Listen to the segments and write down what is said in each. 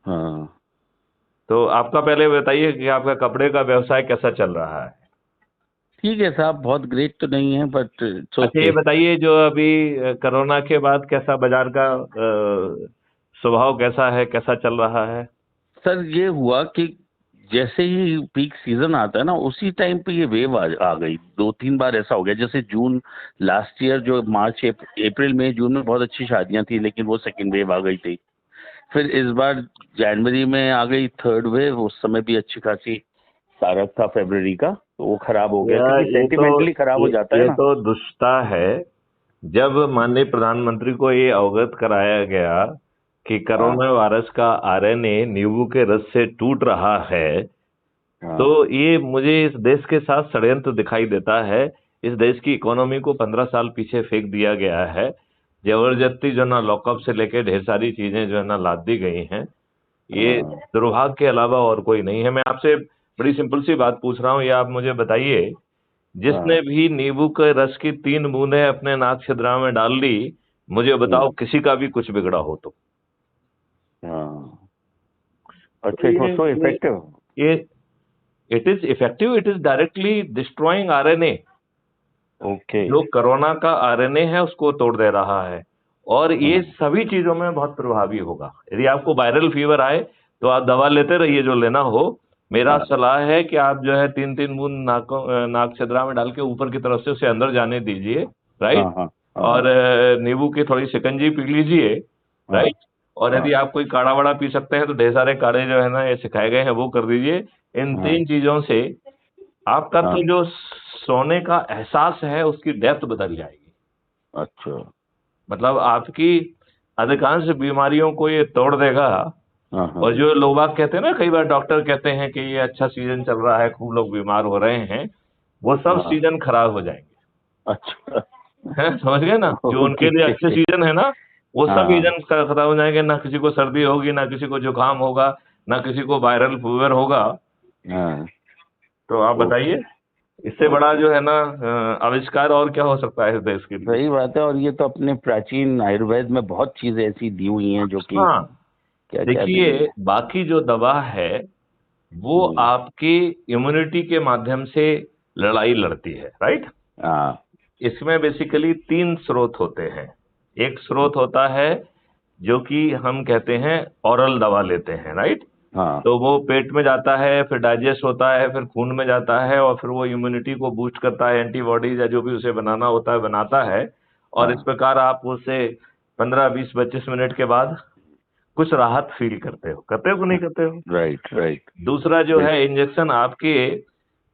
हाँ। तो आपका पहले बताइए कि आपका कपड़े का व्यवसाय कैसा चल रहा है। ठीक है साहब, बहुत ग्रेट तो नहीं है बट इट्स अच्छा ओके। ये बताइए, जो अभी कोरोना के बाद कैसा बाजार का स्वभाव कैसा है, कैसा चल रहा है। सर ये हुआ कि जैसे ही पीक सीजन आता है ना, उसी टाइम पे ये वेव आ गई। 2-3 बार ऐसा हो गया, जैसे जून लास्ट ईयर, जो मार्च अप्रैल मई जून में बहुत अच्छी शादियां थी, लेकिन वो सेकेंड वेव आ गई थी। फिर इस बार जनवरी में आ गई थर्ड वेव, उस समय भी अच्छी खासी तारक था फरवरी का, तो वो खराब हो गया क्योंकि ये तो सेंटिमेंटली खराब हो जाता है ये ना। तो दुष्टता है। जब माननीय प्रधानमंत्री को ये अवगत कराया गया कि हाँ कोरोना वायरस का आरएनए नींबू के रस से टूट रहा है, तो हाँ ये मुझे इस देश के साथ षड्यंत्र दिखाई देता है। इस देश की इकोनॉमी को 15 साल पीछे फेंक दिया गया है। जबरदस्ती जो ना लॉकअप से लेके ढेर सारी चीजें जो है ना लाद दी गई हैं। ये हाँ दुर्भाग्य के अलावा और कोई नहीं है। मैं आपसे बड़ी सिंपल सी बात पूछ रहा हूँ, ये आप मुझे बताइए, जिसने हाँ भी नींबू के रस की 3 बूंदें अपने नाक छिद्रा में डाल ली, मुझे बताओ हम्म, किसी का भी कुछ बिगड़ा हो तो। हाँ। तो अच्छा, इट वाज सो इफेक्टिव। ये it is effective, it is directly destroying RNA. Okay. जो कोरोना का आरएनए है उसको तोड़ दे रहा है। और ये हाँ सभी चीजों में बहुत प्रभावी होगा। यदि आपको वायरल फीवर आए तो आप दवा लेते रहिए जो लेना हो। मेरा हाँ सलाह है कि आप जो है 3-3 बूंद नाक छिद्रा में डाल के ऊपर की तरफ से उसे अंदर जाने दीजिए। हाँ राइट। हाँ और हाँ नींबू की थोड़ी शिकंजी पी लीजिए। हाँ राइट। और हाँ यदि आप कोई काढ़ा वाड़ा पी सकते हैं तो ढेर सारे काढ़े जो है ना ये सिखाए गए हैं वो कर दीजिए। इन हाँ 3 चीजों से आपका हाँ। तो जो सोने का एहसास है उसकी डेप्थ बदल जाएगी। अच्छा। मतलब आपकी अधिकांश बीमारियों को ये तोड़ देगा। हाँ और हाँ। जो लोग बाग कहते हैं ना, कई बार डॉक्टर कहते हैं कि ये अच्छा सीजन चल रहा है, खूब लोग बीमार हो रहे हैं, वो सब हाँ। सीजन खराब हो जाएंगे। अच्छा। हैं, समझ गए ना, जो उनके लिए अच्छे ओके। सीजन है ना, वो सब हाँ सीजन खराब हो जाएंगे। ना किसी को सर्दी होगी, ना किसी को जुकाम होगा, ना किसी को वायरल फीवर होगा। हाँ। तो आप ओके। बताइए, इससे बड़ा ओके। जो है ना आविष्कार और क्या हो सकता है इस देश के लिए। सही बात है, और ये तो अपने प्राचीन आयुर्वेद में बहुत चीजें ऐसी दी हुई हैं जो कि हाँ, क्या क्या दी हुई देखिए, है। बाकी जो दवा है वो हम्म, आपकी इम्यूनिटी के माध्यम से लड़ाई लड़ती है। राइट। हाँ इसमें बेसिकली 3 स्रोत होते हैं। एक स्रोत होता है जो कि हम कहते हैं ओरल दवा लेते हैं। राइट। हाँ तो वो पेट में जाता है, फिर डाइजेस्ट होता है, फिर खून में जाता है, और फिर वो इम्यूनिटी को बूस्ट करता है, एंटीबॉडीज या जो भी उसे बनाना होता है बनाता है। और इस हाँ। प्रकार आप उसे 15-20-25 मिनट के बाद कुछ राहत फील करते हो कि नहीं करते हो। Right right. दूसरा जो है इंजेक्शन आपके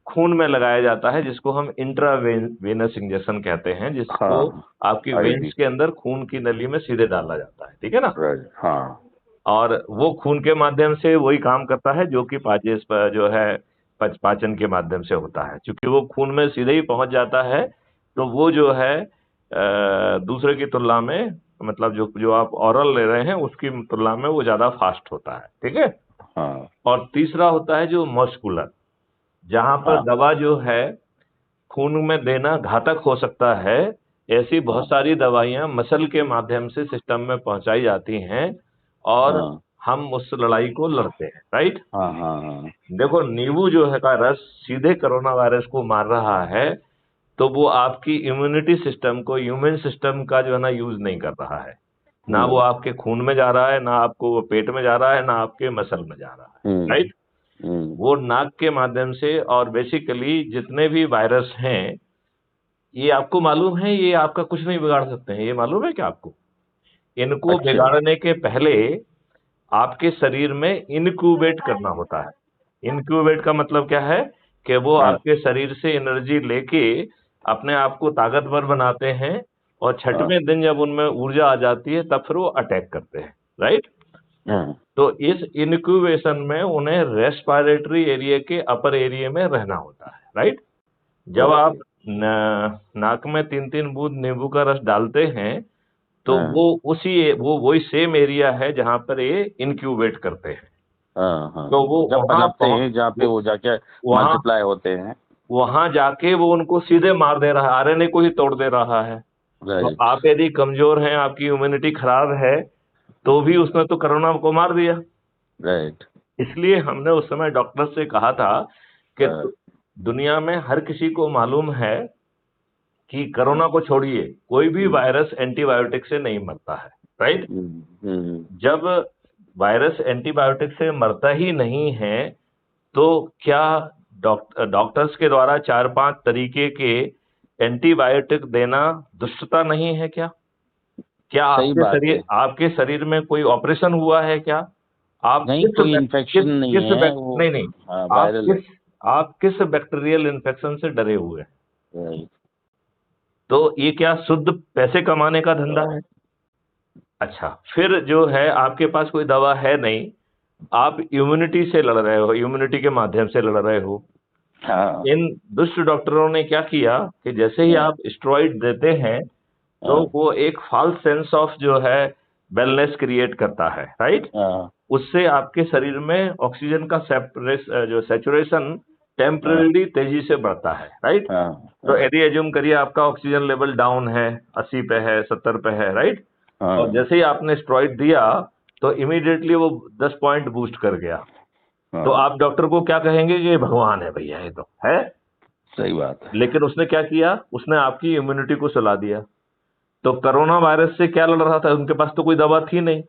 खून में लगाया जाता है, जिसको हम इंट्रावेनस इंजेक्शन कहते हैं, जिसको हाँ। आपकी आईवी। वेन्स के अंदर खून की नली में सीधे डाला जाता है। ठीक है ना। राइट। हाँ और वो खून के माध्यम से वही काम करता है जो कि पाचन जो है पाचन के माध्यम से होता है, क्योंकि वो खून में सीधे ही पहुंच जाता है। तो वो जो है दूसरे की तुलना में, मतलब जो जो आप ऑरल ले रहे हैं उसकी तुलना में वो ज्यादा फास्ट होता है। ठीक है। हाँ और तीसरा होता है जो मस्कुलर, जहां पर हाँ दवा जो है खून में देना घातक हो सकता है। ऐसी बहुत हाँ सारी दवाइयां मसल के माध्यम से सिस्टम में पहुंचाई जाती हैं, और हाँ हम उस लड़ाई को लड़ते हैं। राइट। हाँ हाँ हाँ। देखो, नींबू जो है का रस सीधे कोरोना वायरस को मार रहा है, तो वो आपकी इम्यूनिटी सिस्टम को, ह्यूमन सिस्टम का जो है ना यूज नहीं कर रहा है। ना वो हम्म आपके खून में जा रहा है, ना आपको वो पेट में जा रहा है, ना आपके मसल में जा रहा है। हम्म राइट। हम्म। वो नाक के माध्यम से, और बेसिकली जितने भी वायरस हैं, ये आपको मालूम है, ये आपका कुछ नहीं बिगाड़ सकते हैं, ये मालूम है क्या आपको। इनको अच्छा। बिगाड़ने के पहले आपके शरीर में इनक्यूबेट करना होता है। इनक्यूबेट का मतलब क्या है, कि वो हाँ आपके शरीर से एनर्जी लेके अपने आप को ताकतवर बनाते हैं, और हाँ 6वें दिन जब उनमें ऊर्जा आ जाती है तब फिर वो अटैक करते हैं। राइट। हाँ तो इस इनक्यूबेशन में उन्हें रेस्पिरेटरी एरिया के अपर एरिया में रहना होता है। राइट। जब ओके। आप नाक में 3-3 बूंद नींबू का रस डालते हैं, तो हाँ वो वही सेम एरिया है जहां पर ये इनक्यूबेट करते हैं। हाँ हाँ। तो वो जब वहां पनपते हैं जहाँ पे वो जाके वहां मल्टीप्लाई होते हैं। वहां जाके वो उनको सीधे मार दे रहा है, आरएनए को ही तोड़ दे रहा है। तो राइट। आप यदि कमजोर हैं, आपकी इम्यूनिटी खराब है, तो भी उसने तो कोरोना को मार दिया। राइट। इसलिए हमने उस समय डॉक्टर से कहा था कि दुनिया में हर किसी को मालूम है कि कोरोना को छोड़िए, कोई भी वायरस एंटीबायोटिक से नहीं मरता है, राइट। जब वायरस एंटीबायोटिक से मरता ही नहीं है, तो क्या डॉक्टर्स के द्वारा 4-5 तरीके के एंटीबायोटिक देना दुष्टता नहीं है क्या? क्या सही बात है। आपके शरीर में कोई ऑपरेशन हुआ है क्या? आप नहीं, कोई इन्फेक्शन नहीं है वो। नहीं नहीं, हाँ, वायरल है। आप किस बैक्टीरियल इन्फेक्शन से डरे हुए हैं? राइट। तो ये क्या शुद्ध पैसे कमाने का धंधा है? अच्छा, फिर जो है आपके पास कोई दवा है नहीं, आप इम्यूनिटी से लड़ रहे हो, इम्यूनिटी के माध्यम से लड़ रहे हो। हाँ। इन दुष्ट डॉक्टरों ने क्या किया कि जैसे ही आप स्टेरॉइड देते हैं, तो वो एक फॉल्स सेंस ऑफ जो है वेलनेस क्रिएट करता है, राइट। उससे आपके शरीर में ऑक्सीजन का जो सैचुरेशन टेम्परेरी तेजी से बढ़ता है, राइट। तो यदि एज्यूम करिए आपका ऑक्सीजन लेवल डाउन है, 80 पे है, 70 पे है, राइट। और जैसे ही आपने स्टेरॉइड दिया तो इमीडिएटली वो 10 पॉइंट बूस्ट कर गया। तो आप डॉक्टर को क्या कहेंगे कि ये भगवान है भैया, ये तो है। सही बात है। लेकिन उसने क्या किया, उसने आपकी इम्यूनिटी को सुला दिया। तो कोरोना वायरस से क्या लड़ रहा था, उनके पास तो कोई दवा थी नहीं।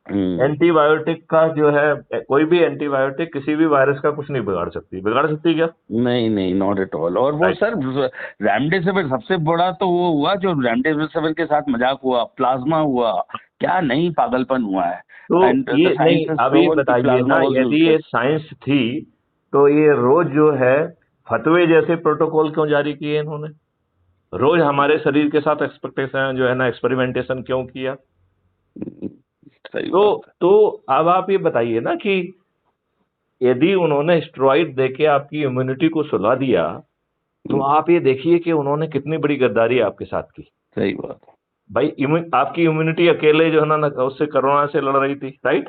एंटीबायोटिक का जो है, कोई भी एंटीबायोटिक किसी भी वायरस का कुछ नहीं बिगाड़ सकती क्या? नहीं नहीं, नॉट एट ऑल। और वो सर रेमडेसिविर सबसे बड़ा तो वो हुआ जो रेमडेसिविर के साथ मजाक हुआ, प्लाज्मा हुआ, क्या नहीं पागलपन हुआ है। तो ये नहीं, अभी बताइए ना, यदि ये साइंस थी तो ये रोज जो है फतवे जैसे प्रोटोकॉल क्यों जारी किए इन्होंने? रोज हमारे शरीर के साथ एक्सपेक्टेशन जो है ना, एक्सपेरिमेंटेशन क्यों किया? तो अब आप ये बताइए ना कि यदि उन्होंने स्टेरॉइड देके आपकी इम्यूनिटी को सुला दिया, तो आप ये देखिए कि उन्होंने कितनी बड़ी गद्दारी आपके साथ की। सही बात भाई, आपकी इम्यूनिटी अकेले जो है ना उससे कोरोना से लड़ रही थी, राइट।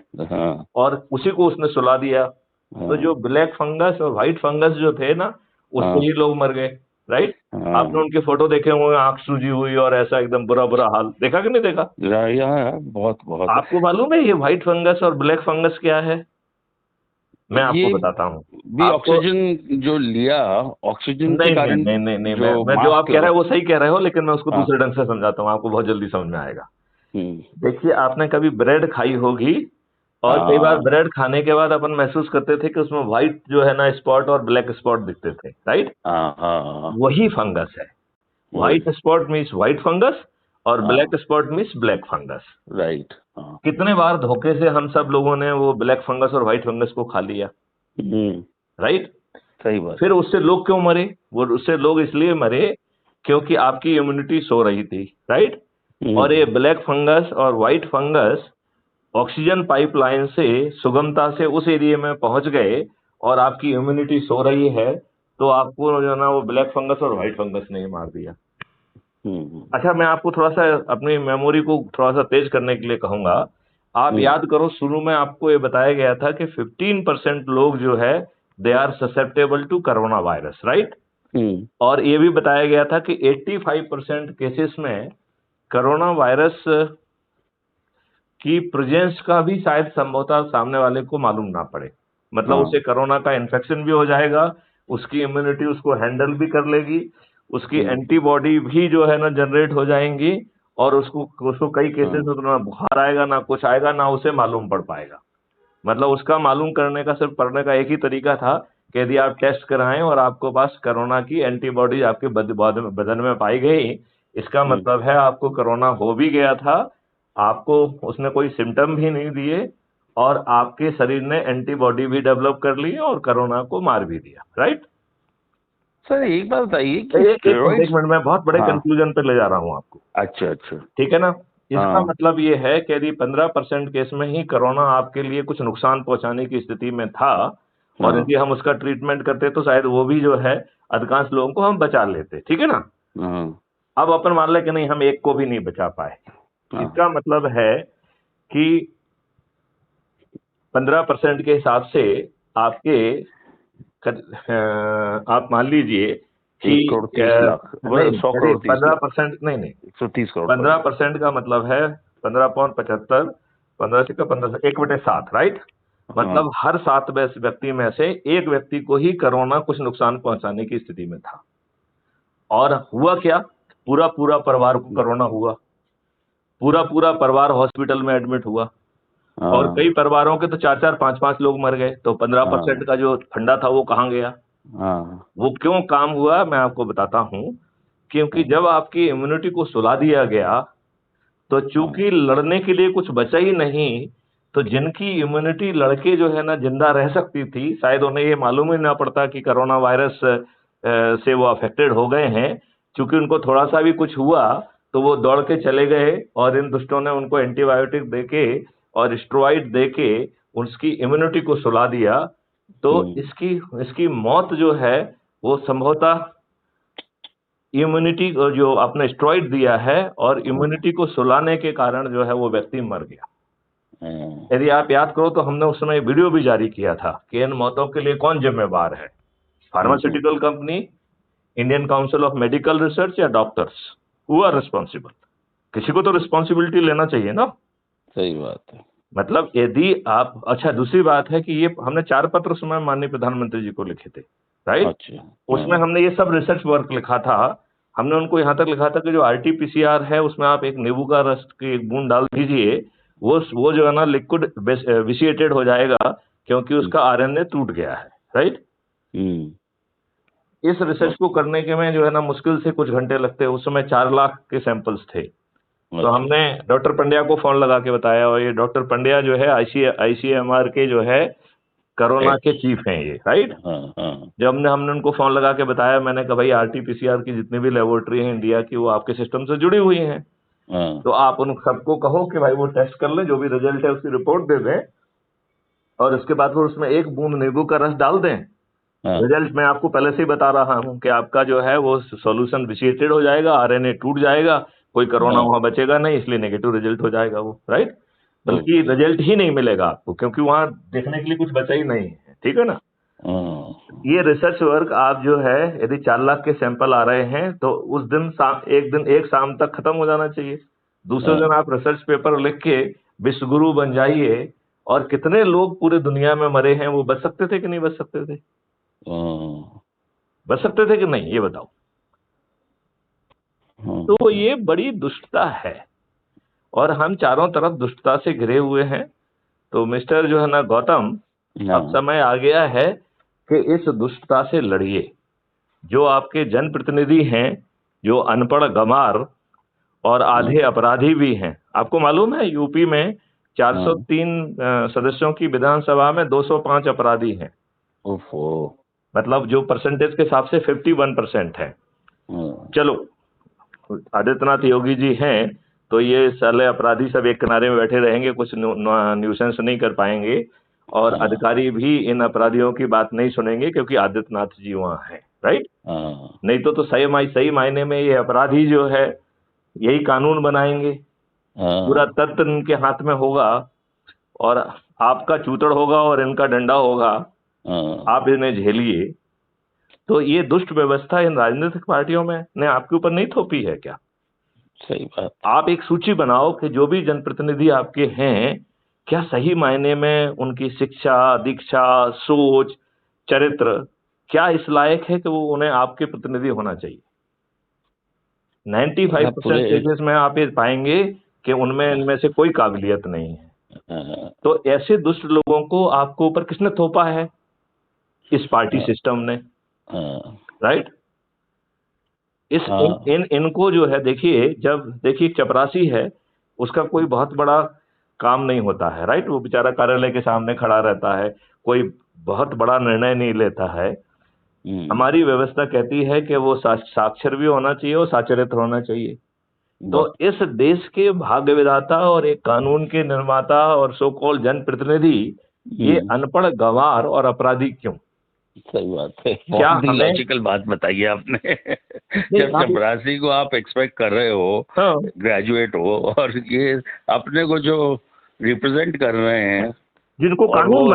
और उसी को उसने सुला दिया। तो जो ब्लैक फंगस और व्हाइट फंगस जो थे ना, उससे ही लोग मर गए, राइट। आपने उनके फोटो देखे होंगे, आंख सूजी हुई और ऐसा एकदम बुरा बुरा हाल, देखा कि नहीं देखा? बहुत बहुत। आपको मालूम है ये व्हाइट फंगस और ब्लैक फंगस क्या है? मैं आपको बताता हूँ। भी ऑक्सीजन जो लिया, ऑक्सीजन के कारण नहीं, मैं जो आप कह रहे हो वो सही कह रहे हो, लेकिन मैं उसको दूसरे ढंग से समझाता हूँ, आपको बहुत जल्दी समझ में आएगा। देखिए, आपने कभी ब्रेड खाई होगी, और कई बार ब्रेड खाने के बाद अपन महसूस करते थे कि उसमें व्हाइट जो है ना स्पॉट और ब्लैक स्पॉट दिखते थे, राइट। वही फंगस है। White spot means white fungus और black spot means black fungus, right. कितने बार धोखे से हम सब लोगों ने वो ब्लैक फंगस और व्हाइट फंगस को खा लिया, राइट। सही बात। फिर उससे लोग क्यों मरे? वो उससे लोग इसलिए मरे क्योंकि आपकी इम्यूनिटी सो रही थी, राइट। और ये ब्लैक फंगस और व्हाइट फंगस ऑक्सीजन पाइपलाइन से सुगमता से उस एरिया में पहुंच गए, और आपकी इम्यूनिटी सो रही है, तो आपको जो ना वो ब्लैक फंगस और व्हाइट फंगस ने मार दिया। अच्छा, मैं आपको थोड़ा सा अपनी मेमोरी को थोड़ा सा तेज करने के लिए कहूंगा। आप याद करो, शुरू में आपको ये बताया गया था कि 15% लोग जो है they are susceptible to corona virus, right. और ये भी बताया गया था कि 85% केसेस में कोरोना वायरस की प्रेजेंस का भी शायद संभवतः सामने वाले को मालूम ना पड़े। मतलब उसे कोरोना का इन्फेक्शन भी हो जाएगा, उसकी इम्यूनिटी उसको हैंडल भी कर लेगी, उसकी एंटीबॉडी भी जो है ना जनरेट हो जाएंगी, और उसको कई केसेस में ना बुखार आएगा, ना कुछ आएगा, ना उसे मालूम पड़ पाएगा। मतलब उसका मालूम करने का, सिर्फ पढ़ने का एक ही तरीका था कि यदि आप टेस्ट कराएं और आपको पास कोरोना की एंटीबॉडी आपके बदन में पाई गई, इसका मतलब है आपको कोरोना हो भी गया था, आपको उसने कोई सिम्टम भी नहीं दिए, और आपके शरीर ने एंटीबॉडी भी डेवलप कर ली और कोरोना को मार भी दिया, राइट। सर एक बात बताइए कि एक मिनट में बहुत बड़े कंक्लूजन पे ले जा रहा हूँ आपको। अच्छा, ठीक है ना। इसका मतलब ये है कि यदि 15% केस में ही कोरोना आपके लिए कुछ नुकसान पहुंचाने की स्थिति में था, और यदि हम उसका ट्रीटमेंट करते तो शायद वो भी जो है अधिकांश लोगों को हम बचा लेते, ठीक है ना। अब अपन मान ले कि नहीं, हम एक को भी नहीं बचा पाए। इसका मतलब है कि 15% के हिसाब से आपके आप मान लीजिए कि 15% नहीं 130 करोड़ 15% का मतलब है 15.75, 15 से 15 1/7, राइट। मतलब हर 7 व्यक्ति में से एक व्यक्ति को ही कोरोना कुछ नुकसान पहुंचाने की स्थिति में था। और हुआ क्या, पूरा पूरा परिवार को कोरोना हुआ, पूरा पूरा परिवार हॉस्पिटल में एडमिट हुआ, और कई परिवारों के तो 4-4, 5-5 लोग मर गए। तो 15% का जो फंडा था वो कहाँ गया? वो क्यों काम हुआ, मैं आपको बताता हूं। क्योंकि जब आपकी इम्यूनिटी को सुला दिया गया, तो चूंकि लड़ने के लिए कुछ बचा ही नहीं, तो जिनकी इम्यूनिटी लड़के जो है ना जिंदा रह सकती थी, शायद उन्हें ये मालूम ही ना पड़ता कि कोरोना वायरस से वो अफेक्टेड हो गए हैं। चूंकि उनको थोड़ा सा भी कुछ हुआ तो वो दौड़ के चले गए, और इन दुष्टों ने उनको एंटीबायोटिक देके और स्टेरॉइड देके उसकी इम्यूनिटी को सुला दिया। तो इसकी मौत जो है वो संभवतः इम्यूनिटी जो आपने स्टेरॉइड दिया है और इम्यूनिटी को सुलाने के कारण जो है वो व्यक्ति मर गया। यदि आप याद करो तो हमने उस समय वीडियो भी जारी किया था कि इन मौतों के लिए कौन जिम्मेवार है, pharmaceutical company, Indian Council of Medical Research, या डॉक्टर्स? Who are responsible? किसी को तो रिस्पॉन्सिबिलिटी लेना चाहिए ना। सही बात है। मतलब यदि आप, अच्छा दूसरी बात है कि ये हमने 4 पत्र उस समय माननीय प्रधानमंत्री जी को लिखे थे, राइट? अच्छा, उसमें हमने ये सब रिसर्च वर्क लिखा था। हमने उनको यहाँ तक लिखा था कि जो RT-PCR है उसमें आप एक नींबू का रस की एक बूंद डाल दीजिए, वो जो है ना लिक्विड विशिएटेड हो जाएगा, क्योंकि उसका RNA टूट गया है, राइट? इस रिसर्च को करने के में जो है ना मुश्किल से कुछ घंटे लगते हैं। उस समय 4 लाख के सैंपल्स थे। तो हमने डॉक्टर पंड्या को फोन लगा के बताया, और ये डॉक्टर पंड्या जो है ICMR के जो है कोरोना के चीफ हैं ये, राइट? जब हमने उनको फोन लगा के बताया, मैंने कहा भाई RT-PCR की जितनी भी लेबोरेटरी है इंडिया की वो आपके सिस्टम से जुड़ी हुई हैं, तो आप उन सबको कहो कि भाई वो टेस्ट कर ले, जो भी रिजल्ट है उसकी रिपोर्ट दे दें, और उसके बाद फिर उसमें 1 बूंद नींबू का रस डाल दें। रिजल्ट मैं आपको पहले से ही बता रहा हूं कि आपका जो है वो सॉल्यूशन विशिएटेड हो जाएगा, RNA टूट जाएगा, कोई कोरोना वहां बचेगा नहीं, इसलिए नेगेटिव रिजल्ट हो जाएगा वो, राइट? बल्कि रिजल्ट ही नहीं मिलेगा आपको, क्योंकि वहां देखने के लिए कुछ बचा ही नहीं है, ठीक है ना? ये रिसर्च वर्क आप जो है, यदि 4 लाख के सैंपल आ रहे हैं तो उस दिन एक शाम तक खत्म हो जाना चाहिए। दूसरे दिन आप रिसर्च पेपर लिख के विश्व गुरु बन जाइए। और कितने लोग पूरे दुनिया में मरे हैं, वो बच सकते थे कि नहीं बच सकते थे? बच सकते थे कि नहीं, ये बताओ। तो ये बड़ी दुष्टता है, और हम चारों तरफ दुष्टता से घिरे हुए हैं। तो मिस्टर जो है ना गौतम, अब समय आ गया है कि इस दुष्टता से लड़िए। जो आपके जनप्रतिनिधि हैं, जो अनपढ़ गंवार और आधे अपराधी भी हैं। आपको मालूम है यूपी में 403 सदस्यों की विधानसभा में 205 अपराधी हैं। मतलब जो परसेंटेज के हिसाब से 51% है। चलो, आदित्यनाथ योगी जी हैं तो ये साले अपराधी सब एक किनारे में बैठे रहेंगे, कुछ न्यूसेंस नहीं कर पाएंगे, और अधिकारी भी इन अपराधियों की बात नहीं सुनेंगे, क्योंकि आदित्यनाथ जी वहां हैं, राइट? नहीं तो सही मायने में ये अपराधी जो है यही कानून बनाएंगे। पूरा तंत्र इनके हाथ में होगा, और आपका चूतड़ होगा और इनका डंडा होगा, आप इन्हें झेलिए। तो ये दुष्ट व्यवस्था इन राजनीतिक पार्टियों में ने आपके ऊपर नहीं थोपी है क्या? सही बात। आप एक सूची बनाओ कि जो भी जनप्रतिनिधि आपके हैं, क्या सही मायने में उनकी शिक्षा, दीक्षा, सोच, चरित्र क्या इस लायक है कि वो उन्हें आपके प्रतिनिधि होना चाहिए? 95% केसेस में आप ये पाएंगे कि उनमें इनमें से कोई काबिलियत नहीं है। तो ऐसे दुष्ट लोगों को आपको ऊपर किसने थोपा है? इस पार्टी सिस्टम ने, राइट? इनको जो है, देखिए चपरासी है, उसका कोई बहुत बड़ा काम नहीं होता है, राइट? वो बेचारा कार्यालय के सामने खड़ा रहता है, कोई बहुत बड़ा निर्णय नहीं लेता है। हमारी व्यवस्था कहती है कि वो साक्षर भी होना चाहिए और साचरित्र होना चाहिए। तो इस देश के भाग्य विधाता और एक कानून के निर्माता और सो कॉल्ड जनप्रतिनिधि ये अनपढ़ गंवार और अपराधी क्यों? सही बात है। क्या लॉजिकल बात बताई है आपने। जब चपरासी को आप एक्सपेक्ट कर रहे हो, ग्रेजुएट हो, और ये अपने को जो रिप्रेजेंट कर रहे हैं, जिनको कानून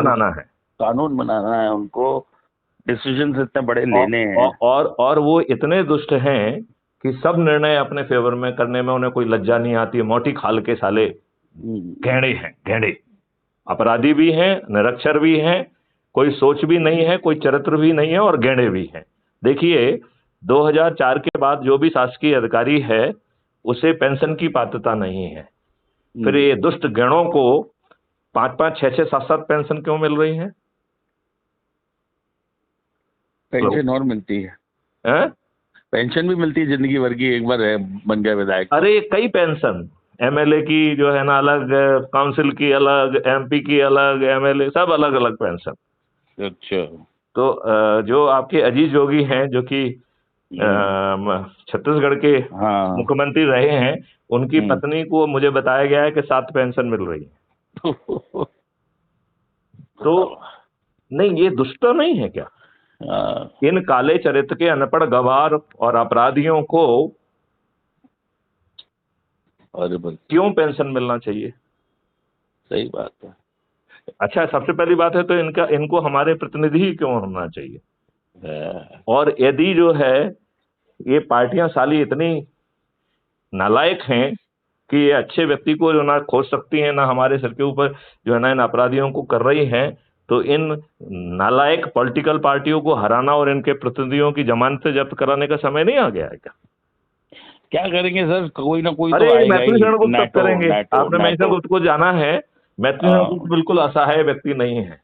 बनाना है, उनको डिसीजन इतने बड़े लेने हैं, और वो इतने दुष्ट हैं कि सब निर्णय अपने फेवर में करने में उन्हें कोई लज्जा नहीं आती है। मोटी खाल के साले घेड़े हैं, घेड़े। अपराधी भी हैं, निरक्षर भी हैं, कोई सोच भी नहीं है, कोई चरित्र भी नहीं है, और गैंडे भी हैं। देखिए 2004 के बाद जो भी शासकीय अधिकारी है उसे पेंशन की पात्रता नहीं है, फिर ये दुष्ट गणों को 5-5, 6-6, 7-7 पेंशन क्यों मिल रही है? पेंशन और मिलती है, पेंशन भी मिलती है जिंदगी भर की, एक बार है बन गया विधायक। अरे कई पेंशन, एमएलए की जो है ना अलग, काउंसिल की अलग, एमपी की अलग, एमएलए सब अलग अलग पेंशन। अच्छा। तो जो आपके अजीत जोगी हैं, जो कि छत्तीसगढ़ के हाँ। मुख्यमंत्री रहे हैं, उनकी पत्नी को मुझे बताया गया है कि 7 पेंशन मिल रही है। तो नहीं, ये दुष्ट नहीं है क्या? इन काले चरित्र के अनपढ़ गवार और अपराधियों को क्यों पेंशन मिलना चाहिए? सही बात है। अच्छा, सबसे पहली बात है तो इनको हमारे प्रतिनिधि क्यों होना चाहिए? और यदि जो है ये पार्टियां साली इतनी नालायक हैं कि ये अच्छे व्यक्ति को जो ना खोज सकती हैं, ना हमारे सर के ऊपर जो है ना इन अपराधियों को कर रही हैं, तो इन नालायक पॉलिटिकल पार्टियों को हराना और इनके प्रतिनिधियों की जमानत जब्त कराने का समय नहीं आ गया है क्या? क्या करेंगे सर, कोई ना कोई अरे तो आएगा मैथिली ही। शरण गुप्त तब करेंगे। आपने मैथिली NATO। गुप्त को जाना है, मैथिली शरण गुप्त बिल्कुल असहाय व्यक्ति नहीं है।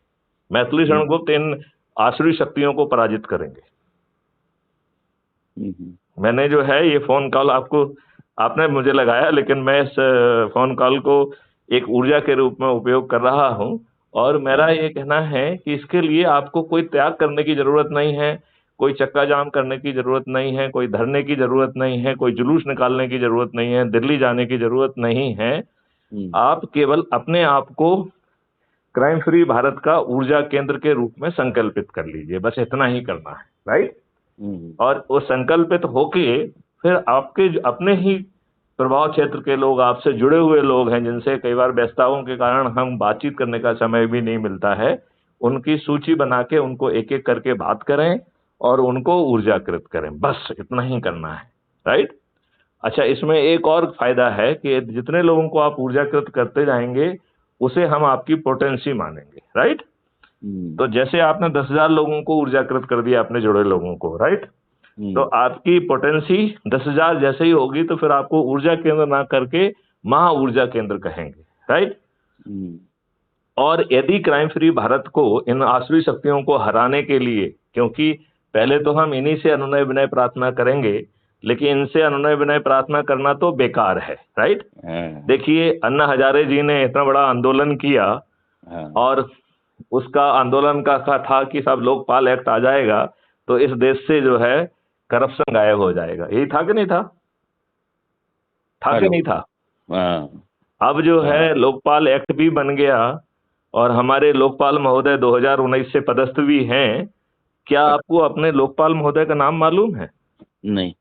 मैथिली शरण गुप्त इन आसुरी शक्तियों को पराजित करेंगे। मैंने जो है ये फोन कॉल आपने मुझे लगाया, लेकिन मैं इस फोन कॉल को एक ऊर्जा के रूप में उपयोग कर रहा हूं, और मेरा ये कहना है कि इसके लिए आपको कोई त्याग करने की जरूरत नहीं है, कोई चक्का जाम करने की जरूरत नहीं है, कोई धरने की जरूरत नहीं है, कोई जुलूस निकालने की जरूरत नहीं है, दिल्ली जाने की जरूरत नहीं है। आप केवल अपने आप को क्राइम फ्री भारत का ऊर्जा केंद्र के रूप में संकल्पित कर लीजिए, बस इतना ही करना है, राइट? और वो संकल्पित होके फिर आपके अपने ही प्रभाव क्षेत्र के लोग, आपसे जुड़े हुए लोग हैं, जिनसे कई बार व्यस्तताओं के कारण हम बातचीत करने का समय भी नहीं मिलता है, उनकी सूची बना के उनको एक एक करके बात करें और उनको ऊर्जाकृत करें, बस इतना ही करना है, राइट? अच्छा, इसमें एक और फायदा है कि जितने लोगों को आप ऊर्जाकृत करते जाएंगे उसे हम आपकी पोटेंसी मानेंगे, राइट? तो जैसे आपने 10,000 लोगों को ऊर्जाकृत कर दिया, अपने जुड़े लोगों को, राइट? तो आपकी पोटेंसी 10,000 जैसे ही होगी तो फिर आपको ऊर्जा केंद्र ना करके महा ऊर्जा केंद्र कहेंगे, राइट? और यदि क्राइम फ्री भारत को इन आसुरी शक्तियों को हराने के लिए, क्योंकि पहले तो हम इन्हीं से अनुनय विनय प्रार्थना करेंगे, लेकिन इनसे अनुनय विनय प्रार्थना करना तो बेकार है, राइट? देखिए अन्ना हजारे जी ने इतना बड़ा आंदोलन किया, और उसका आंदोलन का था कि सब लोकपाल एक्ट आ जाएगा तो इस देश से जो है करप्शन गायब हो जाएगा। यही था कि नहीं था? था कि नहीं था? अब जो है लोकपाल एक्ट भी बन गया और हमारे लोकपाल महोदय 2019 से पदस्थ भी हैं। क्या आपको अपने लोकपाल महोदय का नाम मालूम है? नहीं।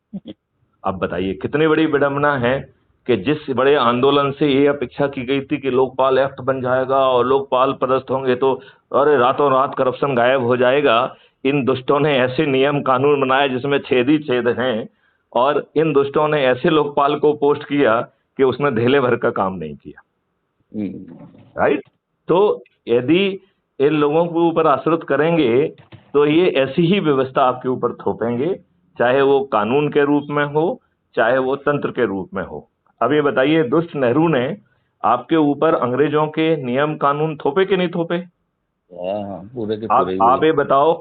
अब बताइए कितनी बड़ी विडंबना है कि जिस बड़े आंदोलन से ये अपेक्षा की गई थी कि लोकपाल एक्ट बन जाएगा और लोकपाल पदस्थ होंगे तो अरे रातों रात करप्शन गायब हो जाएगा, इन दुष्टों ने ऐसे नियम कानून बनाए जिसमें छेद ही छेद हैं, और इन दुष्टों ने ऐसे लोकपाल को पोस्ट किया कि उसने धेले भर का काम नहीं किया, राइट? तो यदि इन लोगों के ऊपर आश्रित करेंगे तो ये ऐसी ही व्यवस्था आपके ऊपर थोपेंगे, चाहे वो कानून के रूप में हो चाहे वो तंत्र के रूप में हो। अब ये बताइए, दुष्ट नेहरू ने आपके ऊपर अंग्रेजों के नियम कानून थोपे कि नहीं थोपे? पूरे के पूरे। आप ये बताओ,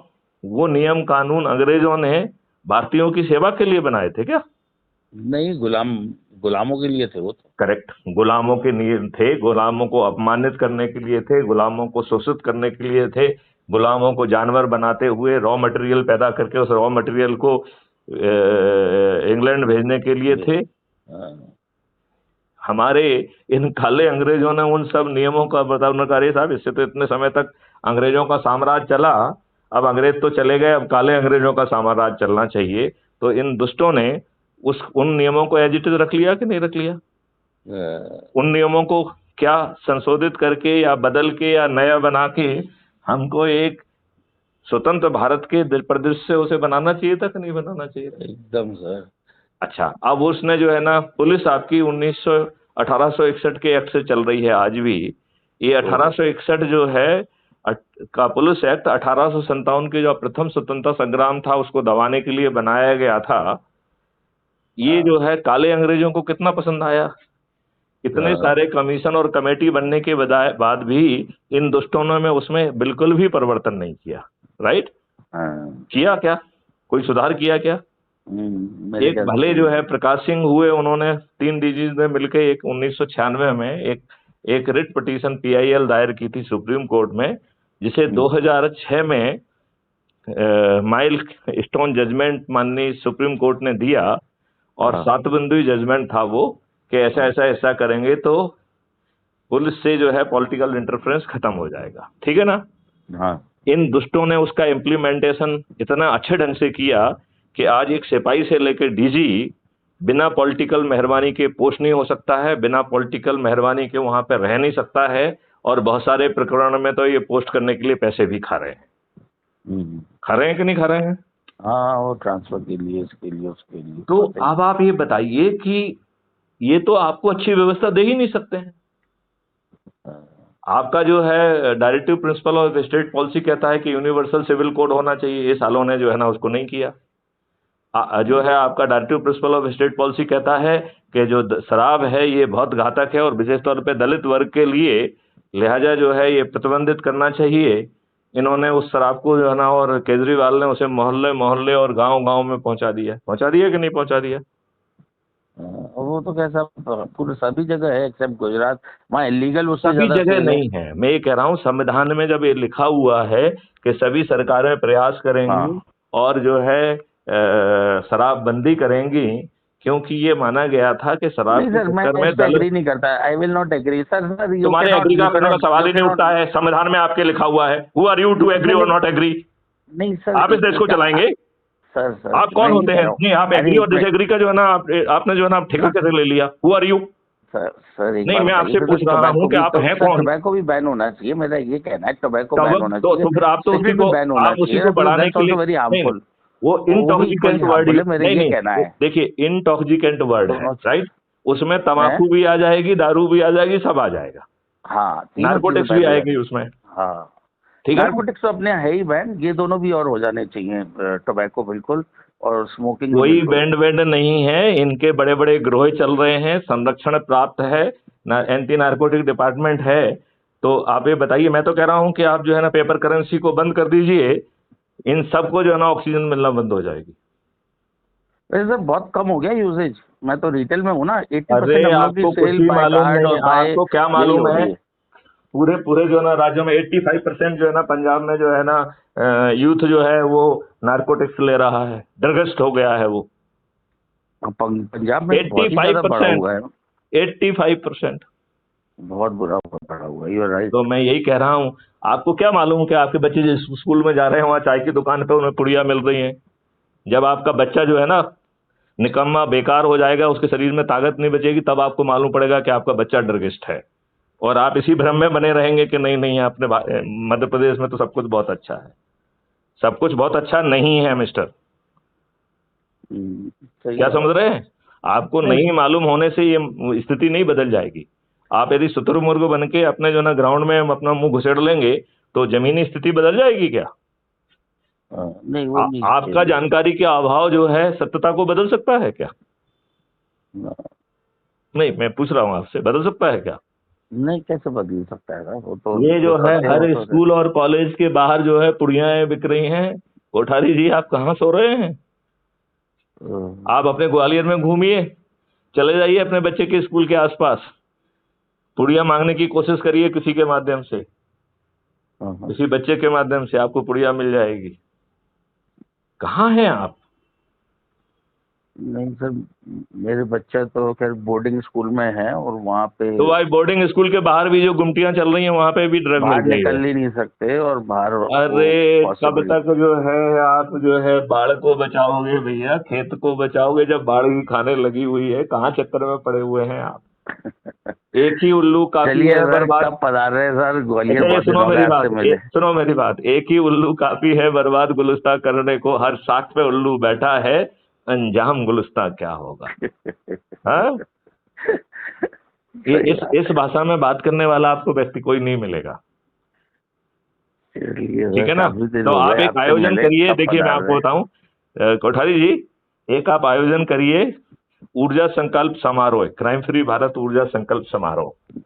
वो नियम कानून अंग्रेजों ने भारतीयों की सेवा के लिए बनाए थे क्या? नहीं, गुलामों के लिए थे वो तो। करेक्ट, गुलामों के नियम थे, गुलामों को अपमानित करने के लिए थे, गुलामों को शोषित करने के लिए थे, गुलामों को जानवर बनाते हुए रॉ मटेरियल पैदा करके उस रॉ मटेरियल को इंग्लैंड भेजने के लिए थे। हमारे इन काले अंग्रेजों ने उन सब नियमों का बताना, अरे साहब इससे तो इतने समय तक अंग्रेजों का साम्राज्य चला, अब अंग्रेज तो चले गए, अब काले अंग्रेजों का साम्राज्य चलना चाहिए। तो इन दुष्टों ने उन नियमों को एज इट इज रख लिया कि नहीं रख लिया? उन नियमों को क्या संशोधित करके या बदल के या नया बना के हमको एक स्वतंत्र भारत के परिदृश्य से उसे बनाना चाहिए था कि नहीं बनाना चाहिए? एकदम सर। अच्छा, अब उसने जो है ना, पुलिस आपकी 1861 के एक्ट से चल रही है आज भी। ये 1861 जो है का पुलिस एक्ट 1857 के जो प्रथम स्वतंत्रता संग्राम था उसको दबाने के लिए बनाया गया था। ये जो है काले अंग्रेजों को कितना पसंद आया। इतने सारे कमीशन और कमेटी बनने के बाद भी इन दुष्टों ने उसमें बिल्कुल भी परिवर्तन नहीं किया। राइट? किया क्या? कोई सुधार किया क्या? एक भले जो है प्रकाश सिंह हुए, उन्होंने 3 डीजीज ने मिलकर एक 1996 में एक रिट पिटीशन PIL दायर की थी सुप्रीम कोर्ट में, जिसे 2006 में माइल स्टोन जजमेंट माननीय सुप्रीम कोर्ट ने दिया, और 7 बिंदुई जजमेंट था वो कि ऐसा ऐसा ऐसा करेंगे तो पुलिस से जो है पॉलिटिकल इंटरफेरेंस खत्म हो जाएगा। ठीक है ना? हाँ। इन दुष्टों ने उसका इम्प्लीमेंटेशन इतना अच्छे ढंग से किया कि आज एक सिपाही से लेकर DG बिना पॉलिटिकल मेहरबानी के पोस्ट नहीं हो सकता है, बिना पॉलिटिकल मेहरबानी के वहां पर रह नहीं सकता है, और बहुत सारे प्रकरण में तो ये पोस्ट करने के लिए पैसे भी खा रहे हैं। खा रहे हैं कि नहीं खा रहे हैं? हाँ, वो ट्रांसफर के लिए, इसके लिए, उसके लिए। तो अब आप ये बताइए कि ये तो आपको अच्छी व्यवस्था दे ही नहीं सकते हैं। आपका जो है directive principle of state policy कहता है कि यूनिवर्सल सिविल कोड होना चाहिए, ये सालों ने जो है ना उसको नहीं किया। जो है आपका directive principle of state policy कहता है कि जो शराब है ये बहुत घातक है और विशेष तौर पे दलित वर्ग के लिए, लिहाजा जो है ये प्रतिबंधित करना चाहिए। इन्होंने उस शराब को जो है ना, और केजरीवाल ने उसे मोहल्ले मोहल्ले और गांव गांव में पहुंचा दिया कि नहीं पहुंचा दिया? वो तो कैसा पूरे सभी जगह है एक्सेप्ट गुजरात, वहाँ इलीगल उससे सभी जगह नहीं है। मैं ये कह रहा हूँ संविधान में जब ये लिखा हुआ है कि सभी सरकारें प्रयास करेंगी और जो है शराबबंदी करेंगी, क्योंकि ये माना गया था कि शराब के चक्कर में एग्री नहीं करता। I will not agree sir. तुम्हारे एग्री का सवाल ही नहीं उठता है। संविधान में आपके लिखा हुआ है। Who are you to agree और नॉट एग्री? नहीं सर, आप इस देश को चलाएंगे? सर आप कौन होते हैं? नहीं, आप एग्री और डिसएग्री का जो है ना आपने जो है ना ठेका कैसे ले लिया? Who are you? सर नहीं, मैं आपसे पूछ रहा हूँ कि आप हैं कौन? टोबैको भी बैन होना चाहिए, मेरा ये कहना है। टोबैको बैन होना चाहिए। तो फिर आप तो उसी को बढ़ाने के लिए, वो इंटॉक्सिकेंट वर्ड, नहीं कहना है। देखिए इंटॉक्सिकेंट वर्ड है, राइट? उसमें तंबाकू भी आ जाएगी, दारू भी आ जाएगी, सब आ जाएगा। हाँ, नारकोटिक्स भी आएगी उसमें। हाँ ठीक है। नारकोटिक्स तो अपने है ही बैन, ये दोनों भी और हो जाने चाहिए। टोबैको बिल्कुल, और स्मोकिंग कोई बैंड नहीं है। इनके बड़े बड़े गिरोह चल रहे हैं, संरक्षण प्राप्त है, एंटी नारकोटिक डिपार्टमेंट है। तो आप ये बताइए, मैं तो कह रहा हूँ कि आप जो है ना पेपर करेंसी को बंद कर दीजिए, इन सबको जो है ना ऑक्सीजन मिलना बंद हो जाएगी। सर बहुत कम हो गया यूसेज। मैं तो रिटेल में हूँ ना, 80% अरे आपको कुछ ही मालूम नहीं। आपको क्या मालूम है? पूरे जो है ना राज्यों में 85% जो है ना, पंजाब में जो है ना यूथ जो है वो नारकोटिक्स ले रहा है, ड्रगिस्ट हो गया है वो। पंजाब में 85% बहुत बुरा पड़ा हुआ है। राइट। तो मैं यही कह रहा हूँ, आपको क्या मालूम कि आपके बच्चे जिस स्कूल में जा रहे हैं वहाँ चाय की दुकान पे उन्हें पुड़िया मिल रही है। जब आपका बच्चा जो है ना निकम्मा बेकार हो जाएगा, उसके शरीर में ताकत नहीं बचेगी, तब आपको मालूम पड़ेगा कि आपका बच्चा ड्रगिस्ट है। और आप इसी भ्रम में बने रहेंगे कि नहीं आपने मध्य प्रदेश में तो सब कुछ बहुत अच्छा है। सब कुछ बहुत अच्छा नहीं है मिस्टर। क्या समझ रहे हैं? आपको नहीं मालूम होने से ये स्थिति नहीं बदल जाएगी। आप यदि शुतुरमुर्ग बन के अपने जो ना ग्राउंड में अपना मुंह घुसेड़ लेंगे तो जमीनी स्थिति बदल जाएगी क्या? नहीं, वो नहीं। आपका जानकारी के अभाव जो है सत्यता को बदल सकता है क्या? नहीं, मैं पूछ रहा हूँ आपसे, बदल सकता है क्या? नहीं, कैसे बदल सकता है? वो तो ये जो है हर स्कूल और कॉलेज के बाहर जो है पुड़ियाएं बिक रही हैं। कोठारी जी, आप कहाँ सो रहे हैं? आप अपने ग्वालियर में घूमिए, चले जाइए अपने बच्चे के स्कूल के आसपास, पुड़िया मांगने की कोशिश करिए किसी के माध्यम से, किसी बच्चे के माध्यम से आपको पुड़िया मिल जाएगी। कहाँ हैं आप? नहीं सर, मेरे बच्चा तो खैर बोर्डिंग स्कूल में है, और वहाँ पे तो भाई बोर्डिंग स्कूल के बाहर भी जो गुमटियां चल रही हैं वहाँ पे भी ड्रग मिल रही है। निकल ही नहीं सकते और बाहर। अरे कब तक जो है आप जो है बाढ़ को बचाओगे भैया, खेत को बचाओगे जब बाढ़ ही खाने लगी हुई है? कहाँ चक्कर में पड़े हुए हैं आप? एक ही उल्लू काफी है बर्बाद। पधार रहे सर ग्वालियर। सुनो मेरी बात, एक ही उल्लू काफी है बर्बाद गुलस्ता करने को, हर साख पे उल्लू बैठा है, अंजाम गुलस्ता क्या होगा? हाँ? सही बात इस भाषा में बात करने वाला आपको व्यक्ति कोई नहीं मिलेगा। चलिए ठीक सर, है ना? काफी दिन तो हो आप गए एक आपसे आयोजन मिले, करिए, कब देखिए मैं पधार आपको रहे हैं। बताऊं, कोठारी जी, एक आप आयोजन करिए ऊर्जा संकल्प समारोह, क्राइम फ्री भारत ऊर्जा संकल्प समारोह।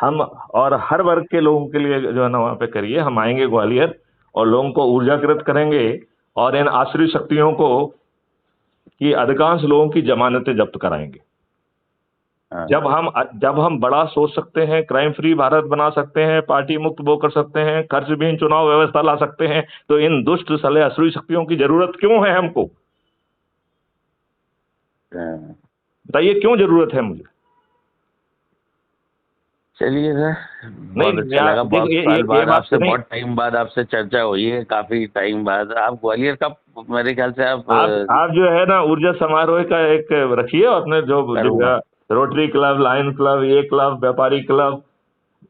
हम और हर वर्ग के लोगों के लिए जो है ना वहाँ पे करिए, हम आएंगे ग्वालियर और लोगों को ऊर्जाकृत करेंगे और इन आश्रय शक्तियों को कि अधिकांश लोगों की जमानतें जब्त कराएंगे। हाँ, जब हम बड़ा सोच सकते हैं, क्राइम फ्री भारत बना सकते हैं, पार्टी मुक्त वो कर सकते हैं, खर्च विहीन चुनाव व्यवस्था ला सकते हैं, तो इन दुष्ट सले असुरी शक्तियों की जरूरत क्यों है हमको? हाँ। बताइए क्यों जरूरत है मुझे? चलिए सर, नहीं बहुत नहीं अच्छा लगा, देखो बहुत साल ये बाद बात आपसे, नहीं। बहुत टाइम बाद आपसे चर्चा हुई है, काफी टाइम बाद। आप ग्वालियर का, मेरे ख्याल से आप आप जो है ना ऊर्जा समारोह का एक रखिए अपने जो करूँगा। रोटरी क्लब, लायन क्लब, ये क्लब, व्यापारी क्लब।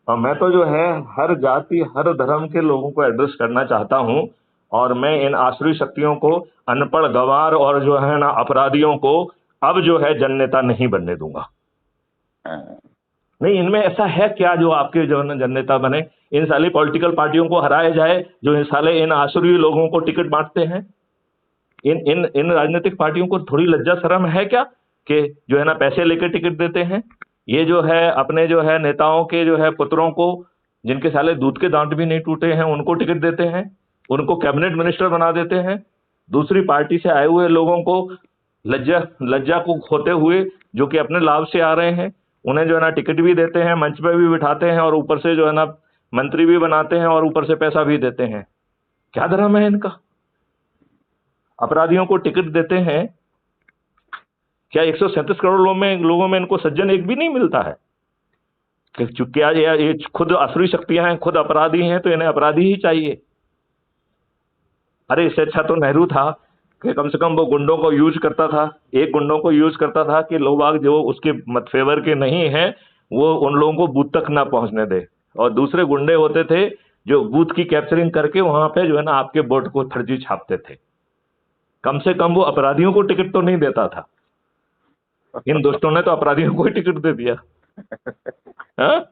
और मैं तो जो है हर जाति हर धर्म के लोगों को एड्रेस करना चाहता हूं, और मैं इन आसुरी शक्तियों को, अनपढ़ गवार और जो है ना अपराधियों को अब जो है जननेता नहीं बनने दूंगा। हाँ, नहीं, इनमें ऐसा है क्या जो आपके जो है ना जननेता बने? इन साली पॉलिटिकल पार्टियों को हराया जाए जो इन साले इन आसुरी लोगों को टिकट बांटते हैं। इन इन इन राजनीतिक पार्टियों को थोड़ी लज्जा शर्म है क्या कि जो है ना पैसे लेकर टिकट देते हैं? ये जो है अपने जो है नेताओं के जो है पुत्रों को, जिनके साले दूध के दांत भी नहीं टूटे हैं, उनको टिकट देते हैं, उनको कैबिनेट मिनिस्टर बना देते हैं। दूसरी पार्टी से आए हुए लोगों को लज्जा लज्जा को खोते हुए, जो कि अपने लाभ से आ रहे हैं, उन्हें जो है ना टिकट भी देते हैं, मंच पे भी बिठाते हैं, और ऊपर से जो है ना मंत्री भी बनाते हैं, और ऊपर से पैसा भी देते हैं। क्या धर्म है इनका? अपराधियों को टिकट देते हैं। क्या 137 करोड़ लोगों में इनको सज्जन एक भी नहीं मिलता है? कि चूंकि आज ये खुद असुरी शक्तियां हैं, खुद अपराधी हैं, तो इन्हें अपराधी ही चाहिए। अरे इससे अच्छा तो नेहरू था कि कम से कम वो गुंडों को यूज करता था, एक गुंडों को यूज करता था कि लोग जो उसके मत फेवर के नहीं हैं वो उन लोगों को बूथ तक ना पहुंचने दे, और दूसरे गुंडे होते थे जो बूथ की कैप्चरिंग करके वहां पे जो है ना आपके वोट को फर्जी छापते थे। कम से कम वो अपराधियों को टिकट तो नहीं देता था। इन दुष्टों ने तो अपराधियों को ही टिकट दे दिया। हाँ,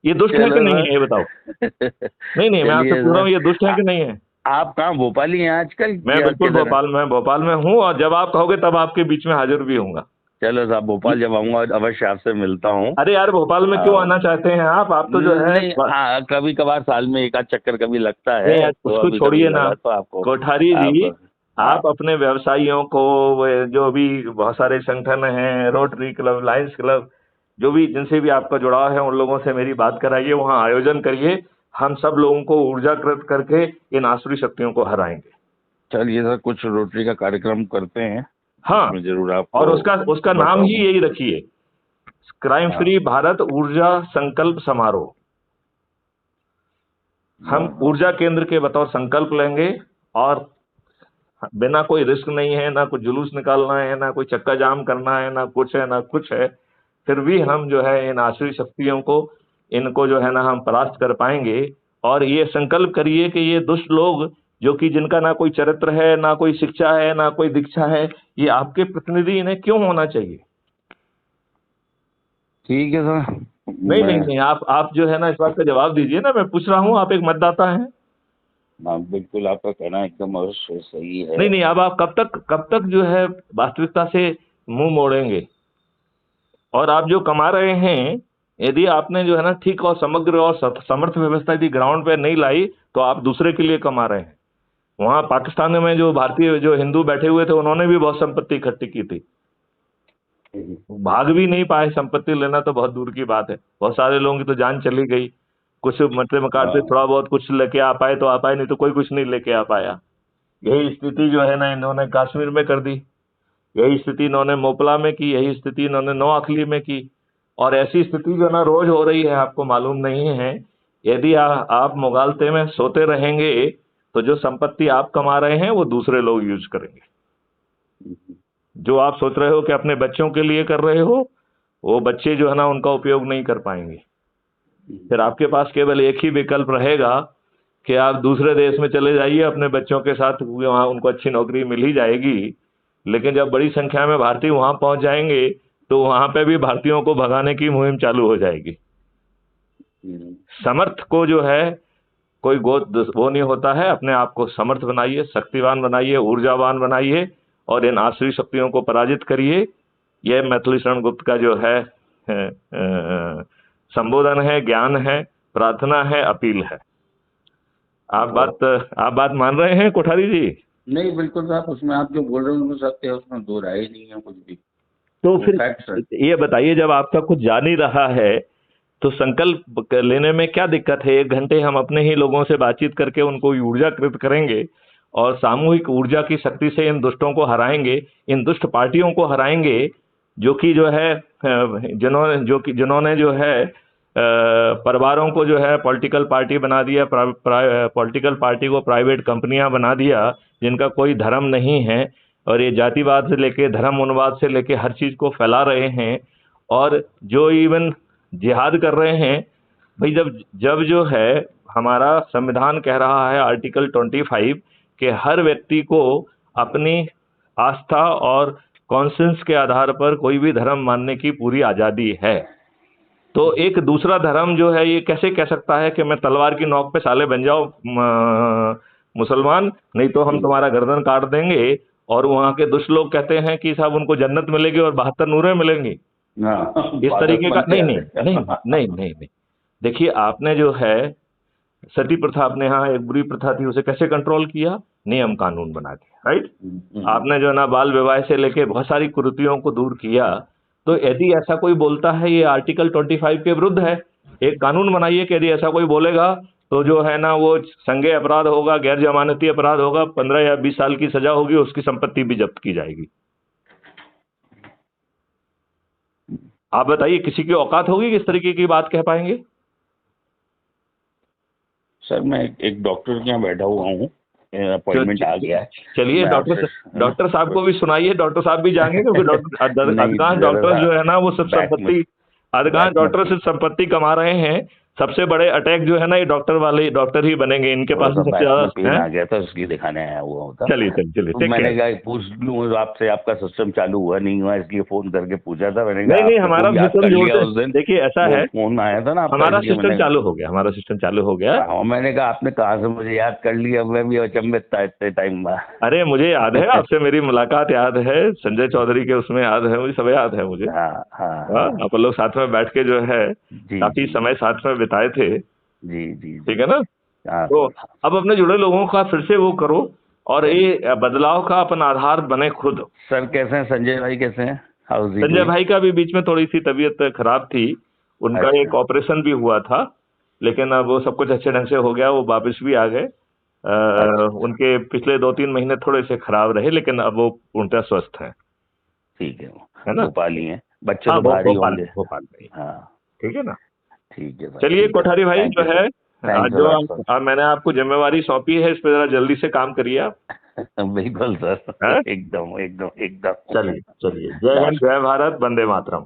ये दुष्ट है कि चलो नहीं है ये बताओ? सर। नहीं नहीं, मैं आपसे चलिए पूछ रहा सर, हूँ, ये दुष्ट है कि नहीं है? आप कहाँ, भोपाल ही हैं आजकल मैं या बिल्कुल किधर हैं? भोपाल में हूँ, और जब आप कहोगे तब आपके बीच में हाजिर भी होऊंगा। चलो साहब, भोपाल जब आऊंगा अवश्य आपसे मिलता हूँ। अरे यार, भोपाल में क्यों आना चाहते हैं आप तो जो है नहीं, हाँ, कभी कभार साल में एक आध चक्कर कभी लगता नहीं है, यार, तो उसको अभी कभी छोड़िए ना। लगा तो आपको। कोठारी जी, आप, हाँ, आप अपने व्यवसायियों को, जो भी बहुत सारे संगठन हैं, रोटरी क्लब, लायंस क्लब, जो भी जिनसे भी आपका जुड़ाव है, उन लोगों से मेरी बात कराइए, वहाँ आयोजन करिए। हम सब लोगों को ऊर्जाकृत करके इन आसुरी शक्तियों को हराएंगे। चलिए सर, कुछ रोटरी का कार्यक्रम करते हैं, हाँ, उसमें जरूर आपको और उसका नाम ही बताऊंगा। यही रखिए, क्राइम हाँ, फ्री भारत ऊर्जा संकल्प समारोह। हम हाँ, ऊर्जा केंद्र के बतौर संकल्प लेंगे, और बिना कोई रिस्क नहीं है, ना कुछ जुलूस निकालना है, ना कोई चक्का जाम करना है, ना कुछ है ना कुछ है, फिर भी हम जो है इन आसुरी शक्तियों को, इनको जो है ना हम परास्त कर पाएंगे। और ये संकल्प करिए कि ये दुष्ट लोग, जो कि जिनका ना कोई चरित्र है, ना कोई शिक्षा है, ना कोई दीक्षा है, ये आपके प्रतिनिधि इन्हें क्यों होना चाहिए? ठीक है सर। नहीं मैं, नहीं नहीं, आप जो है ना इस बात का जवाब दीजिए ना, मैं पूछ रहा हूँ, आप एक मतदाता हैं। हाँ, बिल्कुल आपका कहना एकदम अवश्य सही है। नहीं नहीं, अब आप कब तक जो है वास्तविकता से मुंह मोड़ेंगे? और आप जो कमा रहे हैं, यदि आपने जो है ना ठीक और समग्र और समर्थ व्यवस्था यदि ग्राउंड पे नहीं लाई, तो आप दूसरे के लिए कमा रहे हैं। वहां पाकिस्तान में जो भारतीय जो हिंदू बैठे हुए थे, उन्होंने भी बहुत संपत्ति इकट्ठी की थी, भाग भी नहीं पाए। संपत्ति लेना तो बहुत दूर की बात है, बहुत सारे लोगों की तो जान चली गई। कुछ मटे मकान से हाँ, थोड़ा बहुत कुछ लेके आ पाए तो आ पाए, नहीं तो कोई कुछ नहीं लेके आ पाया। यही स्थिति जो है ना इन्होंने कश्मीर में कर दी, यही स्थिति इन्होंने मोपला में की, यही स्थिति इन्होंने नौअखली में की, और ऐसी स्थिति जो ना रोज हो रही है, आपको मालूम नहीं है। यदि आप मुगालते में सोते रहेंगे, तो जो संपत्ति आप कमा रहे हैं वो दूसरे लोग यूज करेंगे। जो आप सोच रहे हो कि अपने बच्चों के लिए कर रहे हो, वो बच्चे जो है ना उनका उपयोग नहीं कर पाएंगे। फिर आपके पास केवल एक ही विकल्प रहेगा कि आप दूसरे देश में चले जाइए अपने बच्चों के साथ, वहाँ उनको अच्छी नौकरी मिल ही जाएगी। लेकिन जब बड़ी संख्या में भारतीय वहां पहुंच जाएंगे, तो वहां पे भी भारतीयों को भगाने की मुहिम चालू हो जाएगी। समर्थ को जो है कोई वो नहीं होता है, अपने आप को समर्थ बनाइए, शक्तिवान बनाइए, ऊर्जावान बनाइए और इन आसुरी शक्तियों को पराजित करिए। यह मैथिली शरण गुप्त का जो है संबोधन है, ज्ञान है, प्रार्थना है, अपील है। आप बात मान रहे हैं कोठारी जी? नहीं बिल्कुल साहब, उसमें आप जो बोल रहे हैं उसमें सत्य है, उसमें दो राय नहीं है कुछ भी। तो फिर ये बताइए, जब आपका कुछ जान ही रहा है तो संकल्प लेने में क्या दिक्कत है? 1 घंटे हम अपने ही लोगों से बातचीत करके उनको ऊर्जाकृत करेंगे और सामूहिक ऊर्जा की शक्ति से इन दुष्टों को हराएंगे, इन दुष्ट पार्टियों को हराएंगे जो कि जो है जिन्होंने जो है परिवारों को जो है पॉलिटिकल पार्टी बना दिया, पॉलिटिकल पार्टी को प्राइवेट कंपनियां बना दिया, जिनका कोई धर्म नहीं है, और ये जातिवाद से लेके धर्म उन्माद से लेके हर चीज को फैला रहे हैं, और जो इवन जिहाद कर रहे हैं। भाई जब जो है हमारा संविधान कह रहा है आर्टिकल 25 कि हर व्यक्ति को अपनी आस्था और कॉन्सेंस के आधार पर कोई भी धर्म मानने की पूरी आजादी है, तो एक दूसरा धर्म जो है ये कैसे कह सकता है कि मैं तलवार की नोक पे साले बन जाओ मुसलमान, नहीं तो हम तुम्हारा गर्दन काट देंगे। और वहां के दुष्ट लोग कहते हैं कि साहब उनको जन्नत मिलेगी और 72 नूरें मिलेंगी। इस तरीके का नहीं। देखिए, आपने जो है सती प्रथा अपने यहाँ एक बुरी प्रथा थी, उसे कैसे कंट्रोल किया? नियम कानून बना के, राइट? आपने जो है ना बाल विवाह से लेके बहुत सारी कुरीतियों को दूर किया। तो यदि ऐसा कोई बोलता है ये आर्टिकल 25 के विरुद्ध है, एक कानून बनाइए कि यदि ऐसा कोई बोलेगा तो जो है ना वो संज्ञेय अपराध होगा, गैर जमानती अपराध होगा, 15 या 20 साल की सजा होगी, उसकी संपत्ति भी जब्त की जाएगी। आप बताइए, किसी की औकात होगी कि इस तरीके की बात कह पाएंगे? सर मैं एक डॉक्टर के यहाँ बैठा हुआ हूँ, अपॉइंटमेंट आ गया है। चलिए डॉक्टर साहब को भी सुनाइए, डॉक्टर साहब भी जाएंगे, क्योंकि अधिकांश डॉक्टर जो है ना वो सब संपत्ति, अधिकांश डॉक्टर सिर्फ संपत्ति कमा रहे हैं। सबसे बड़े अटैक जो है ना ये डॉक्टर ही बनेंगे, इनके पास सबसे ज्यादा आ गया था, उसकी दिखाने आया हुआ होता। चलिए मैंने कहा पूछ लूं आपसे, आपका सिस्टम चालू हुआ नहीं हुआ, इसलिए फोन करके पूछा था। मैंने कहा नहीं हमारा सिस्टम देखिए ऐसा है, फोन आया था ना, हमारा सिस्टम चालू हो गया। मैंने कहा आपने कहा से मुझे याद कर लिया, मैं भी अचंभित था इतने टाइम में। अरे मुझे याद है, आपसे मेरी मुलाकात याद है, संजय चौधरी के उसमें याद है, मुझे सब याद है मुझे। अपन लोग साथ में बैठ के जो है काफी समय साथ में बिताए थे। जी ठीक है ना। तो अब अपने जुड़े लोगों का फिर से वो करो और ये बदलाव का अपन आधार बने खुद। सर कैसे हैं संजय भाई, कैसे हैं? संजय भाई का भी बीच में थोड़ी सी तबीयत खराब थी, उनका एक ऑपरेशन भी हुआ था, लेकिन अब वो सब कुछ अच्छे ढंग से हो गया, वो वापस भी आ गए। उनके पिछले 2-3 महीने थोड़े से खराब रहे, लेकिन अब वो पूर्णतः स्वस्थ हैं। ठीक है ना, भोपाल ही है बच्चे, तो भोपाल में। हाँ ठीक है ना, ठीक है। चलिए कोठारी भाई जो है जो मैंने आपको जिम्मेवारी सौंपी है, इस पे जरा जल्दी से काम करिए आप। बिल्कुल सर, एकदम। चलिए जय हिंद, जय भारत, वंदे मातरम।